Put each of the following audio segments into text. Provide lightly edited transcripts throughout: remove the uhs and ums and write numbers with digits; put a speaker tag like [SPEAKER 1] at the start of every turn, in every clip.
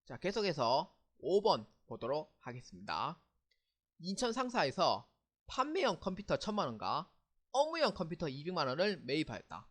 [SPEAKER 1] 자, 계속해서 5번 보도록 하겠습니다. 인천 상사에서 판매형 컴퓨터 1000만원과 업무용 컴퓨터 200만원을 매입하였다.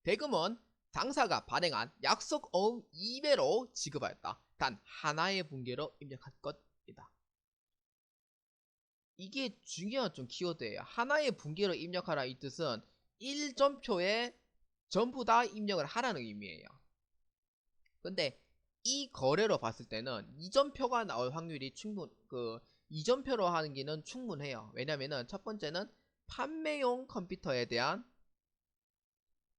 [SPEAKER 1] 대금은 당사가 발행한 약속 어음 2배로 지급하였다. 단 하나의 분기로 입력할 것이다. 이게 중요한 좀 키워드예요. 하나의 분기로 입력하라 이 뜻은 1전표에 전부 다 입력을 하라는 의미예요. 근데 이 거래로 봤을 때는 이전표가 나올 확률이 이전표로 하는 게는 충분해요. 왜냐면은 첫 번째는 판매용 컴퓨터에 대한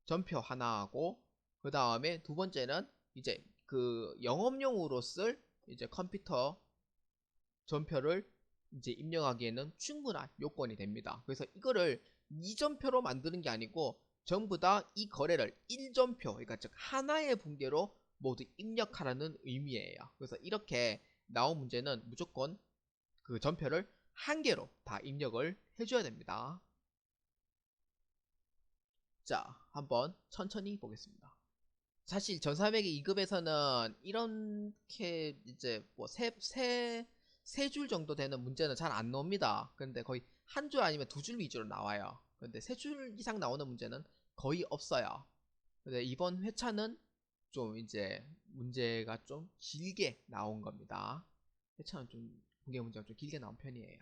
[SPEAKER 1] 전표 하나하고, 그 다음에 두 번째는 이제 그 영업용으로 쓸 이제 컴퓨터 전표를 이제 입력하기에는 충분한 요건이 됩니다. 그래서 이거를 이전표로 만드는 게 아니고 전부 다 이 거래를 1전표, 그러니까 즉 하나의 분계로 모두 입력하라는 의미예요. 그래서 이렇게 나온 문제는 무조건 그 전표를 한 개로 다 입력을 해줘야 됩니다. 자, 한번 천천히 보겠습니다. 사실 전사맥의 2급에서는 이렇게 이제 뭐 세 줄 정도 되는 문제는 잘 안 나옵니다. 근데 거의 한 줄 아니면 두 줄 위주로 나와요. 근데 세 줄 이상 나오는 문제는 거의 없어요. 근데 이번 회차는 좀 이제 문제가 좀 길게 나온 겁니다. 회차는 좀 공개 문제가 좀 길게 나온 편이에요.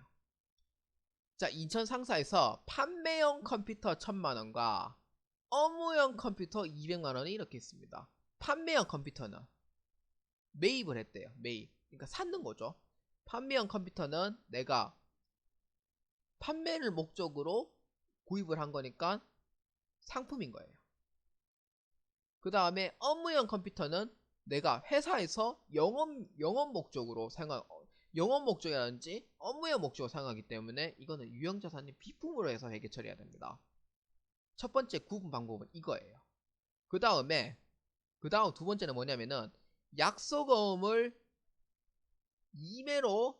[SPEAKER 1] 자, 인천 상사에서 판매용 컴퓨터 1000만원과 업무용 컴퓨터 200만원이 이렇게 있습니다. 판매용 컴퓨터는 매입을 했대요. 매입. 그러니까 사는 거죠. 판매용 컴퓨터는 내가 판매를 목적으로 구입을 한 거니까 상품인 거예요. 그 다음에 업무용 컴퓨터는 내가 회사에서 영업 목적으로 영업 목적이라든지 업무용 목적으로 사용하기 때문에 이거는 유형자산이 비품으로 해서 회계 처리해야 됩니다. 첫 번째 구분 방법은 이거예요. 그 다음 두 번째는 뭐냐면은 약속어음을 2매로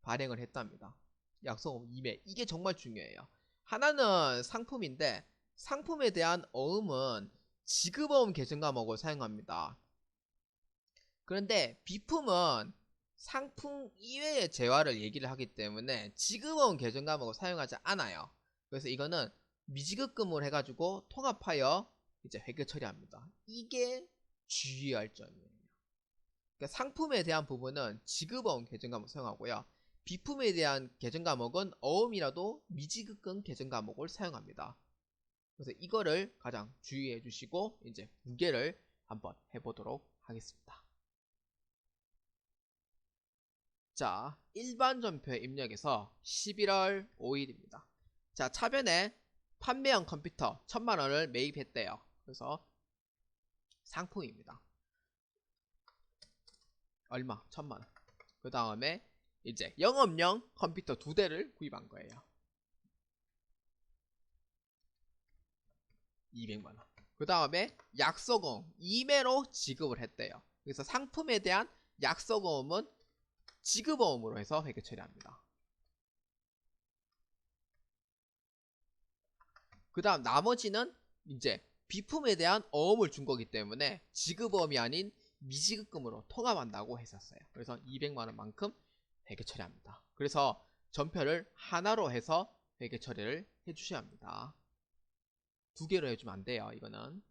[SPEAKER 1] 발행을 했답니다. 약속어음 2매. 이게 정말 중요해요. 하나는 상품인데 상품에 대한 어음은 지급어음 계정 과목을 사용합니다. 그런데 비품은 상품 이외의 재화를 얘기를 하기 때문에 지급어음 계정 과목을 사용하지 않아요. 그래서 이거는 미지급금을 해가지고 통합하여 이제 회계 처리합니다. 이게 주의할 점이에요. 그러니까 상품에 대한 부분은 지급어음 계정 과목 사용하고요. 비품에 대한 계정 과목은 어음이라도 미지급금 계정 과목을 사용합니다. 그래서 이거를 가장 주의해 주시고 이제 문제를 한번 해보도록 하겠습니다. 자, 일반 전표의 입력에서 11월 5일입니다. 자, 차변에 판매형 컴퓨터 1000만원을 매입했대요. 그래서 상품입니다. 얼마? 1000만원. 그 다음에 이제 영업용 컴퓨터 2대를 구입한 거예요. 200만원. 그 다음에 약속금 2매로 지급을 했대요. 그래서 상품에 대한 약속금은 지급어음으로 해서 회계 처리합니다. 그 다음 나머지는 이제 비품에 대한 어음을 준 거기 때문에 지급어음이 아닌 미지급금으로 통합한다고 했었어요. 그래서 200만원만큼 회계 처리합니다. 그래서 전표를 하나로 해서 회계 처리를 해주셔야 합니다. 두 개로 해주면 안 돼요. 이거는.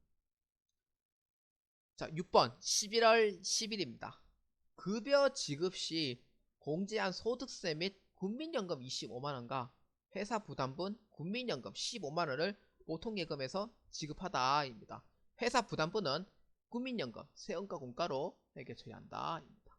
[SPEAKER 1] 자, 6번 11월 10일입니다. 급여 지급 시 공제한 소득세 및 국민연금 25만원과 회사 부담분 국민연금 15만원을 보통예금에서 지급하다입니다. 회사 부담분은 국민연금, 세원가 공가로 회계 처리한다 입니다.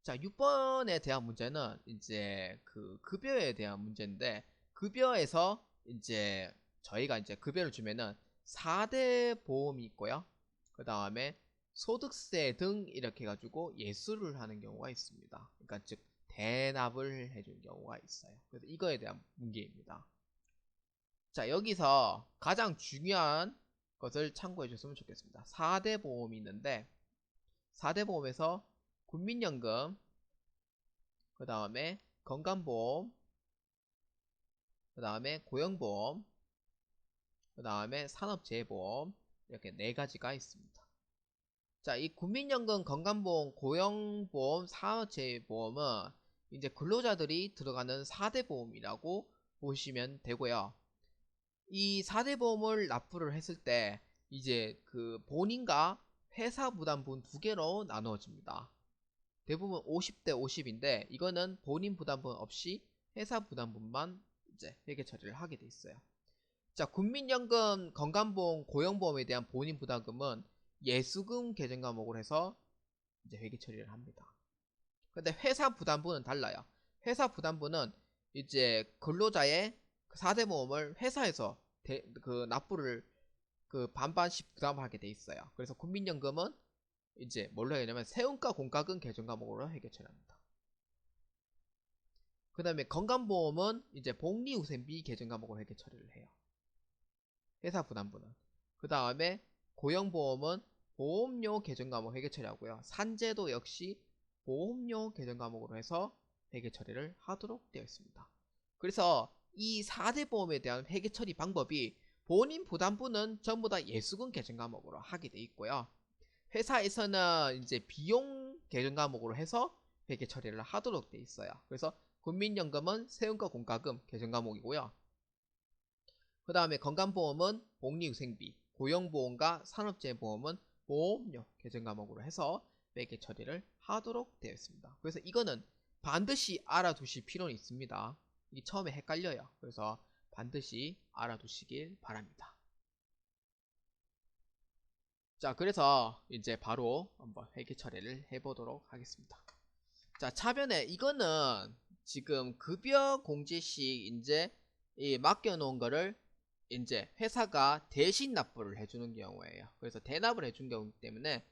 [SPEAKER 1] 자, 6번에 대한 문제는 이제 그 급여에 대한 문제인데, 급여에서 이제 저희가 이제 급여를 주면은 4대 보험이 있고요. 그 다음에 소득세 등 이렇게 해가지고 예수를 하는 경우가 있습니다. 그러니까 즉 대납을 해준 경우가 있어요. 그래서 이거에 대한 문제입니다. 자, 여기서 가장 중요한 것을 참고해 주셨으면 좋겠습니다. 4대 보험이 있는데 4대 보험에서 국민연금, 그 다음에 건강보험, 그 다음에 고용보험, 그 다음에 산업재해보험, 이렇게 네 가지가 있습니다. 자, 이 국민연금, 건강보험, 고용보험, 산업재해보험은 이제 근로자들이 들어가는 4대 보험이라고 보시면 되고요. 이 4대 보험을 납부를 했을 때 이제 그 본인과 회사 부담분 두 개로 나누어집니다. 대부분 50대 50인데 이거는 본인 부담분 없이 회사 부담분만 이제 회계 처리를 하게 돼 있어요. 자, 국민연금, 건강보험, 고용보험에 대한 본인 부담금은 예수금 계정 과목으로 해서 이제 회계 처리를 합니다. 근데 회사 부담부는 달라요. 회사 부담부는 이제 근로자의 4대 보험을 회사에서 그 납부를 그 반반씩 부담하게 돼 있어요. 그래서 국민연금은 이제 뭘로 해야 되냐면 세운가 공과금 계정 과목으로 회계 처리합니다. 그 다음에 건강보험은 이제 복리후생비 계정 과목으로 회계 처리를 해요. 회사 부담부는. 그 다음에 고용보험은 보험료 계정 과목 회계 처리하고요. 산재도 역시 보험료 계정 과목으로 해서 회계 처리를 하도록 되어 있습니다. 그래서 이 4대 보험에 대한 회계 처리 방법이 본인 부담부는 전부 다 예수금 계정 과목으로 하게 돼 있고요. 회사에서는 이제 비용 계정 과목으로 해서 회계 처리를 하도록 돼 있어요. 그래서 국민연금은 세금과 공과금 계정 과목이고요. 그 다음에 건강보험은 복리후생비, 고용보험과 산업재해보험은 보험료 계정 과목으로 해서 회계 처리를 하도록 되어 있습니다. 그래서 이거는 반드시 알아두실 필요는 있습니다. 이게 처음에 헷갈려요. 그래서 반드시 알아두시길 바랍니다. 자, 그래서 이제 바로 한번 회계 처리를 해보도록 하겠습니다. 자, 차변에 이거는 지금 급여 공제시 이제 이 맡겨놓은 거를 이제 회사가 대신 납부를 해주는 경우예요. 그래서 대납을 해준 경우이기 때문에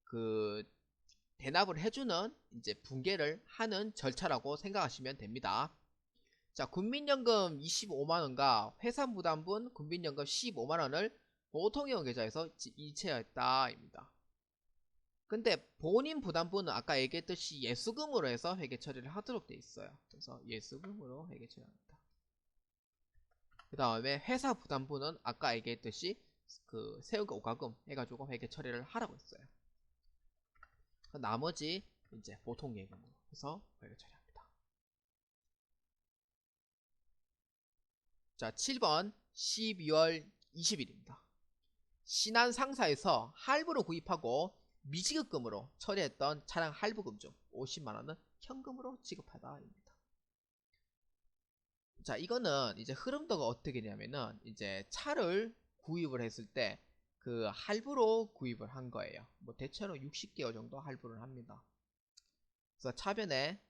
[SPEAKER 1] 그 대납을 해주는 이제 분계를 하는 절차라고 생각하시면 됩니다. 자, 국민연금 25만원과 회사부담분 국민연금 15만원을 보통형 계좌에서 이체했다입니다. 근데 본인 부담분은 아까 얘기했듯이 예수금으로 해서 회계 처리를 하도록 돼 있어요. 그래서 예수금으로 회계 처리합니다. 그 다음에 회사 부담분은 아까 얘기했듯이 그 세금과 오가금 해가지고 회계 처리를 하라고 했어요. 나머지 이제 보통 예금으로 해서 회계 처리합니다. 자, 7번 12월 20일입니다. 신한 상사에서 할부로 구입하고 미지급금으로 처리했던 차량 할부금 중 50만원은 현금으로 지급하다입니다. 자, 이거는 이제 흐름도가 어떻게 되냐면은 이제 차를 구입을 했을 때 그 할부로 구입을 한 거예요. 뭐 대체로 60개월 정도 할부를 합니다. 그래서 차변에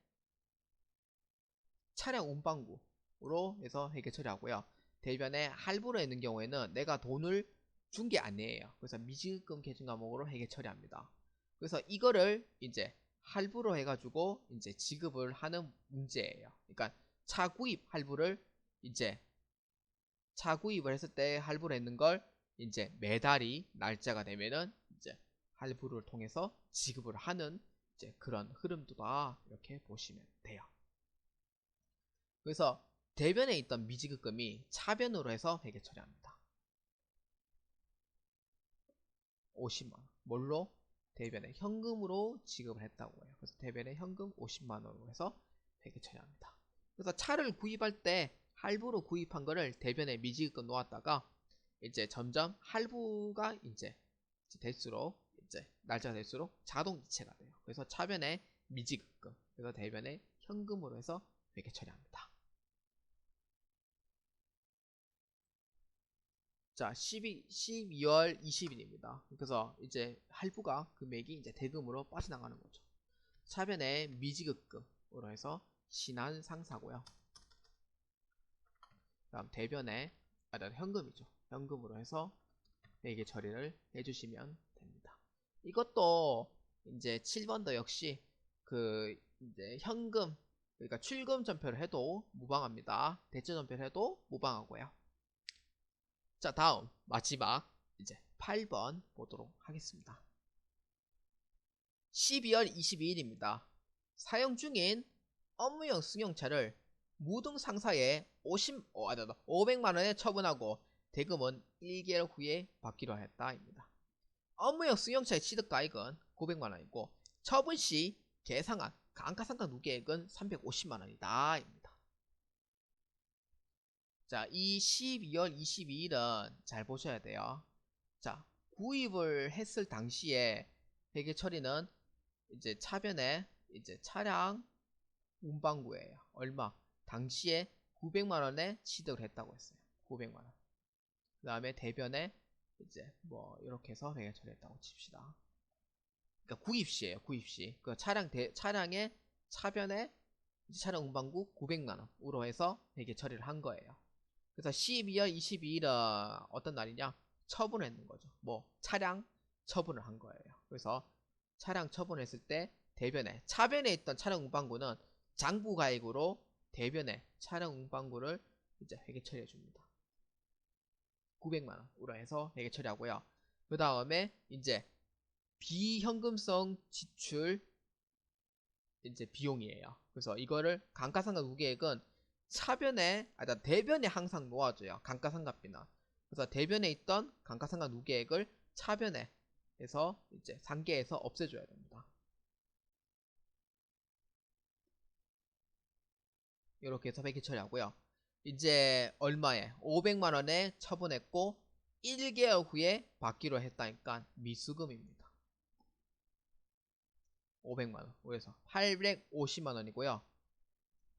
[SPEAKER 1] 차량 운반구로 해서 회계 처리하고요. 대변에 할부로 있는 경우에는 내가 돈을 준 게 아니에요. 그래서 미지급금 계정 과목으로 회계 처리합니다. 그래서 이거를 이제 할부로 해가지고 이제 지급을 하는 문제예요. 그러니까 차 구입 할부를 이제 차 구입을 했을 때 할부를 했는 걸 이제 매달이 날짜가 되면은 이제 할부를 통해서 지급을 하는 이제 그런 흐름도다 이렇게 보시면 돼요. 그래서 대변에 있던 미지급금이 차변으로 해서 회계 처리합니다. 50만원. 뭘로? 대변에 현금으로 지급을 했다고 해요. 그래서 대변에 현금 50만원으로 해서 회계 처리합니다. 그래서 차를 구입할 때 할부로 구입한 거를 대변에 미지급금 놓았다가 이제 점점 할부가 이제 될수록 이제 날짜가 될수록 자동 이체가 돼요. 그래서 차변에 미지급금, 그래서 대변에 현금으로 해서 회계 처리합니다. 자, 12월 20일입니다. 그래서 이제 할부가 금액이 이제 대금으로 빠져나가는 거죠. 차변에 미지급금으로 해서 신한 상사고요. 다음 대변에 현금이죠. 현금으로 해서 회계 처리를 해주시면 됩니다. 이것도 이제 7번도 역시 그 이제 현금, 그러니까 출금 전표를 해도 무방합니다. 대체 전표를 해도 무방하고요. 자, 다음 마지막 이제 8번 보도록 하겠습니다. 12월 22일입니다. 사용 중인 업무용 승용차를 무등 상사에 500만원에 처분하고 대금은 1개월 후에 받기로 했다입니다. 업무용 승용차의 취득가액은 900만원이고 처분시 계상한 감가상각 누계액은 350만원이다 입니다. 자, 이 12월 22일은 잘 보셔야 돼요. 자, 구입을 했을 당시에 회계 처리는 이제 차변에 이제 차량 운반구예요. 얼마? 당시에 900만원에 취득을 했다고 했어요. 900만원. 그 다음에 대변에 이제 뭐 이렇게 해서 회계 처리했다고 칩시다. 그러니까 구입시에요. 구입시. 그 차량의 차변에 차량 운반구 900만원으로 해서 회계 처리를 한 거예요. 그래서 12월 22일은 어떤 날이냐? 처분을 했는 거죠. 뭐 차량 처분을 한 거예요. 그래서 차량 처분했을 때 대변에 차변에 있던 차량 운반구는 장부가액으로 대변에 차량 운반구를 이제 회계 처리해 줍니다. 900만원으로 해서 회계 처리하고요. 그 다음에 이제 비현금성 지출 이제 비용이에요. 그래서 이거를 감가상각 누계액은 대변에 항상 놓아줘요. 감가상각비는. 그래서 대변에 있던 감가상각 누계액을 차변에 해서 이제 상계에서 없애줘야 됩니다. 이렇게 해서 회계 처리하고요. 이제 얼마에? 500만원에 처분했고 1개월 후에 받기로 했다니까 미수금입니다. 500만원. 그래서 850만원이고요.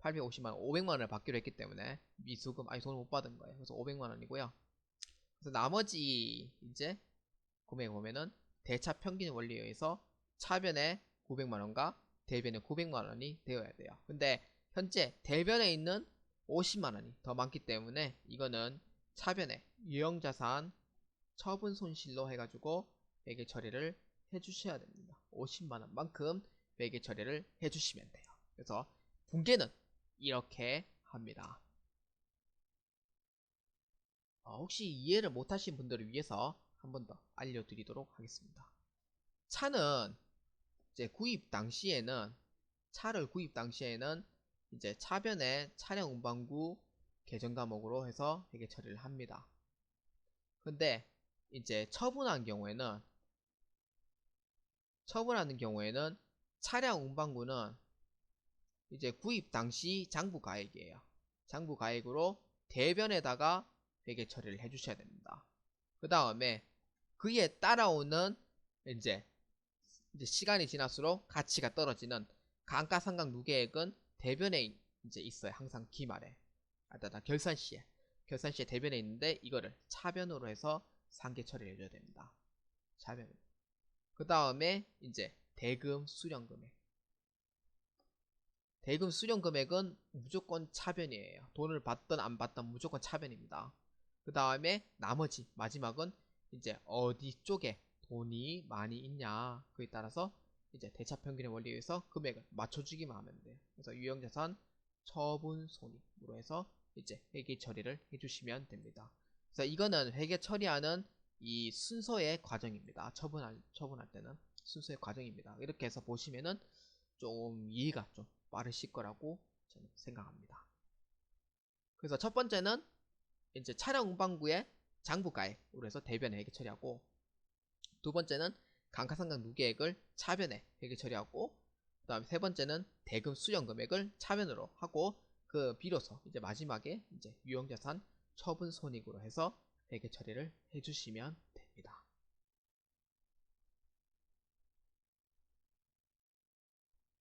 [SPEAKER 1] 850만원, 500만원을 받기로 했기 때문에 미수금, 아니 돈을 못 받은 거예요. 그래서 500만원이고요. 그래서 나머지 이제 금액 보면은 대차 평균 원리에 의해서 차변에 900만원과 대변에 900만원이 되어야 돼요. 근데 현재 대변에 있는 50만원이 더 많기 때문에 이거는 차변에 유형자산 처분 손실로 해가지고 회계 처리를 해주셔야 됩니다. 50만원만큼 회계 처리를 해주시면 돼요. 그래서 분계는 이렇게 합니다. 혹시 이해를 못하신 분들을 위해서 한 번 더 알려드리도록 하겠습니다. 차는 이제 차를 구입 당시에는 이제 차변에 차량 운반구 계정 과목으로 해서 회계 처리를 합니다. 근데 이제 처분하는 경우에는 차량 운반구는 이제 구입 당시 장부 가액이에요. 장부 가액으로 대변에다가 회계 처리를 해주셔야 됩니다. 그 다음에 그에 따라오는 이제 시간이 지날수록 가치가 떨어지는 감가상각 누계액은 대변에 이제 있어요. 항상 기말에. 결산시에 대변에 있는데 이거를 차변으로 해서 상계 처리를 해줘야 됩니다. 차변. 그 다음에 이제 대금 수령 금액은 무조건 차변이에요. 돈을 받든 안 받든 무조건 차변입니다. 그 다음에 마지막은 이제 어디 쪽에 돈이 많이 있냐 그에 따라서 이제 대차 평균의 원리에 의해서 금액을 맞춰주기만 하면 돼요. 그래서 유형자산 처분 손익으로 해서 이제 회계 처리를 해주시면 됩니다. 그래서 이거는 회계 처리하는 이 순서의 과정입니다. 처분할 때는 순서의 과정입니다. 이렇게 해서 보시면은 좀 이해가 좀 빠르실 거라고 저는 생각합니다. 그래서 첫 번째는 이제 차량 운반구의 장부가액으로 해서 대변에 회계 처리하고, 두 번째는 감가상각 누계액을 차변에 회계 처리하고, 그 다음에 세 번째는 대금 수령 금액을 차변으로 하고, 그 비로소 이제 마지막에 이제 유형자산 처분 손익으로 해서 회계 처리를 해주시면